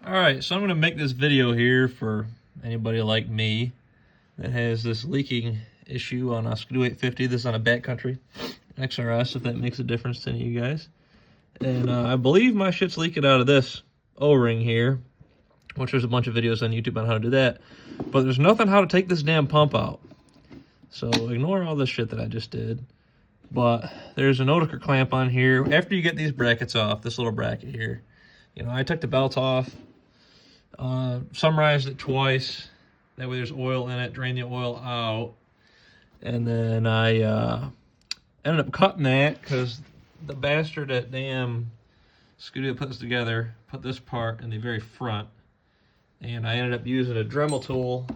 Alright, so I'm going to make this video here for anybody like me that has this leaking issue on a Skidoo 850. This is on a Backcountry Xrs, if that makes a difference to any of you guys. And I believe my shit's leaking out of this O-ring here, which there's a bunch of videos on YouTube on how to do that. But there's nothing how to take this damn pump out. So ignore all this shit that I just did. But there's an Oetiker clamp on here. After you get these brackets off, this little bracket here, you know, I took the belt off, summarized it twice. That way there's oil in it, drain the oil out. And then I ended up cutting that because the bastard at damn Skidoo put this together, put this part in the very front. And I ended up using a Dremel tool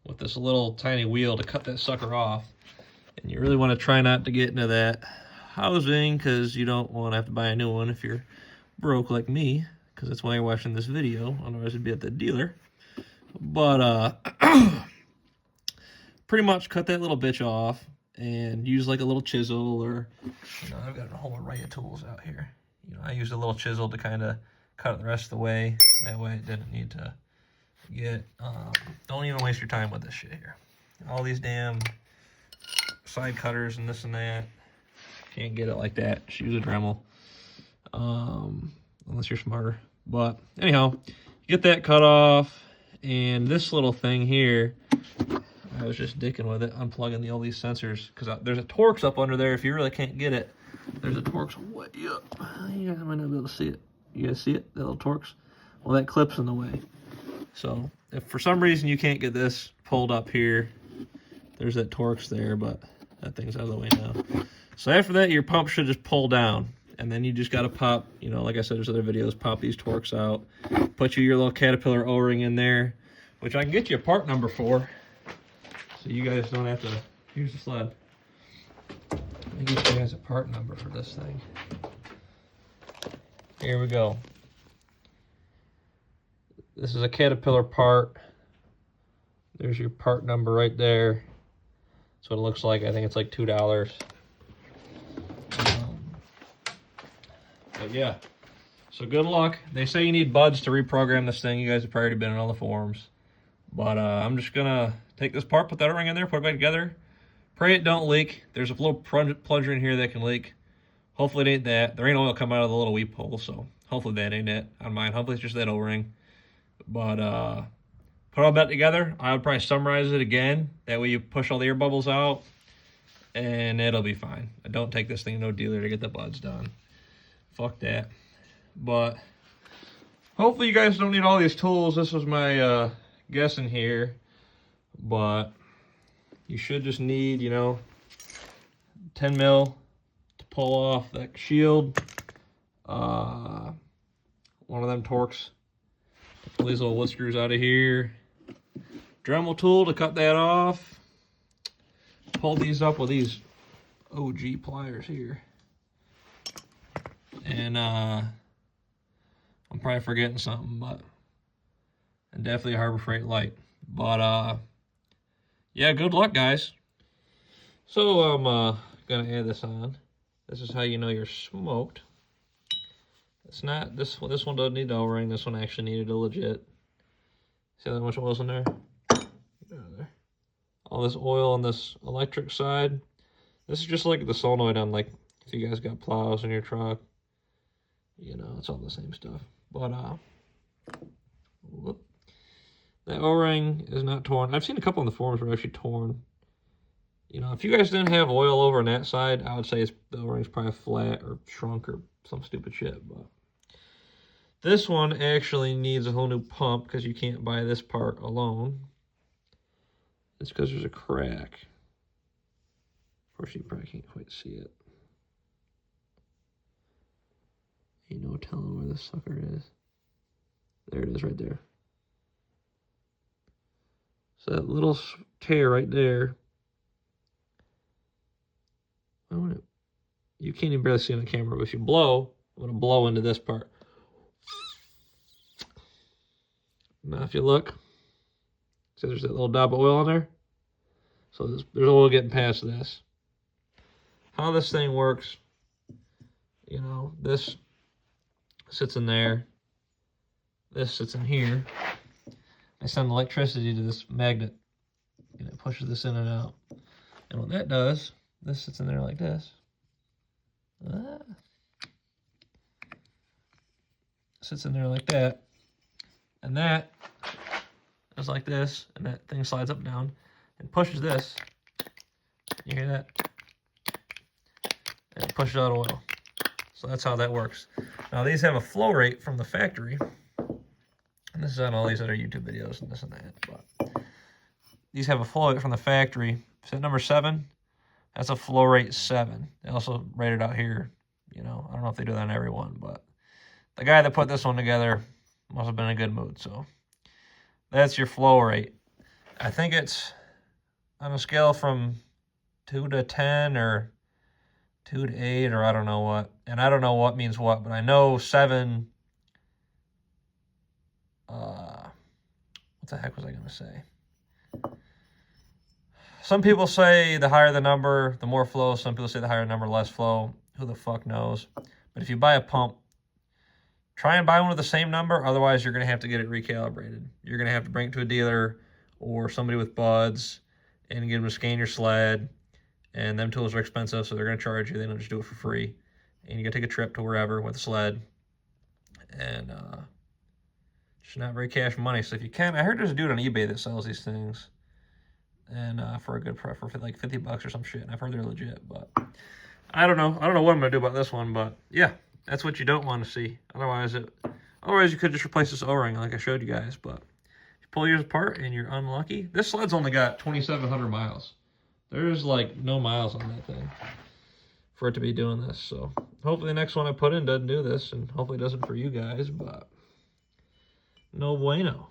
with this little tiny wheel to cut that sucker off. And you really want to try not to get into that housing because you don't want to have to buy a new one if you're broke like me, because that's why you're watching this video. Otherwise it'd be at the dealer. But pretty much cut that little bitch off and use like a little chisel, or, you know, I've got a whole array of tools out here. You know, I used a little chisel to kind of cut it the rest of the way. That way it didn't need to get, don't even waste your time with this shit here. All these damn side cutters and this and that, can't get it like that. Just use a Dremel, unless you're smarter. But anyhow, get that cut off, and this little thing here, I was just dicking with it, unplugging all these sensors, because there's a Torx up under there. If you really can't get it, there's a Torx way up. You guys might not be able to see it. You guys see it? That little Torx? Well, that clip's in the way. So if for some reason you can't get this pulled up here, there's that Torx there, but that thing's out of the way now. So after that, your pump should just pull down. And then you just got to pop, you know, like I said, there's other videos, pop these Torx out. Put your little Caterpillar O-ring in there, which I can get you a part number for. So you guys don't have to, here's the sled. Let me get you guys a part number for this thing. Here we go. This is a Caterpillar part. There's your part number right there. That's what it looks like. I think it's like $2. But yeah, so good luck. They say you need buds to reprogram this thing. You guys have probably already been in all the forums. But I'm just going to take this part, put that O-ring in there, put it back together. Pray it don't leak. There's a little plunger in here that can leak. Hopefully it ain't that. There ain't oil coming out of the little weep hole, so hopefully that ain't it on mine. Hopefully it's just that O-ring. But put all that together. I would probably summarize it again. That way you push all the air bubbles out, and it'll be fine. I don't take this thing to no dealer to get the buds done. Fuck that. But hopefully you guys don't need all these tools. This was my guessing here. But you should just need, you know, 10 mil to pull off that shield. One of them Torx. Pull these little wood screws out of here. Dremel tool to cut that off. Pull these up with these OG pliers here. And I'm probably forgetting something, but and definitely a Harbor Freight light. But yeah, good luck, guys. So I'm gonna add this on. This is how you know you're smoked. It's not this one. This one doesn't need the O-ring. This one actually needed a legit. See how much oil's in there? All this oil on this electric side. This is just like the solenoid on, like, if you guys got plows in your truck. You know, it's all the same stuff. But whoop. That O-ring is not torn. I've seen a couple on the forums where they're actually torn. You know, if you guys didn't have oil over on that side, I would say the O-ring's probably flat or shrunk or some stupid shit. But this one actually needs a whole new pump because you can't buy this part alone. It's because there's a crack. Of course, you probably can't quite see it. Ain't no telling where this sucker is. There it is right there. So that little tear right there. You can't even barely see on the camera, but if you blow, I'm going to blow into this part. Now if you look, see there's that little dab of oil on there? So there's oil getting past this. How this thing works, you know, this sits in there. this sits in here. I send electricity to this magnet, and it pushes this in and out. And what that does, this sits in there like this. Sits in there like that. And that is like this, and that thing slides up and down and pushes this. You hear that? And it pushes out oil. So that's how that works. Now these have a flow rate from the factory. And this is on all these other YouTube videos and this and that. But these have a flow rate from the factory. Set number 7, that's a flow rate 7. They also rate it out here. You know, I don't know if they do that on every one, but the guy that put this one together must have been in a good mood. So that's your flow rate. I think it's on a scale from 2 to 10 or 2 to 8 or I don't know what. And I don't know what means what, but I know 7. What the heck was I going to say? Some people say the higher the number, the more flow. Some people say the higher the number, less flow. Who the fuck knows? But if you buy a pump, try and buy one with the same number. Otherwise, you're going to have to get it recalibrated. You're going to have to bring it to a dealer or somebody with buds and get them to scan your sled. And them tools are expensive, so they're going to charge you. They don't just do it for free. And you got to take a trip to wherever with a sled. And just not very cash money. So if you can, I heard there's a dude on eBay that sells these things. And for a good price, for like $50 or some shit. And I've heard they're legit, but I don't know. I don't know what I'm going to do about this one, but yeah, that's what you don't want to see. Otherwise, you could just replace this O-ring like I showed you guys. But if you pull yours apart and you're unlucky, this sled's only got 2,700 miles. There's like no miles on that thing for it to be doing this. So hopefully the next one I put in doesn't do this, and hopefully it doesn't for you guys, but no bueno.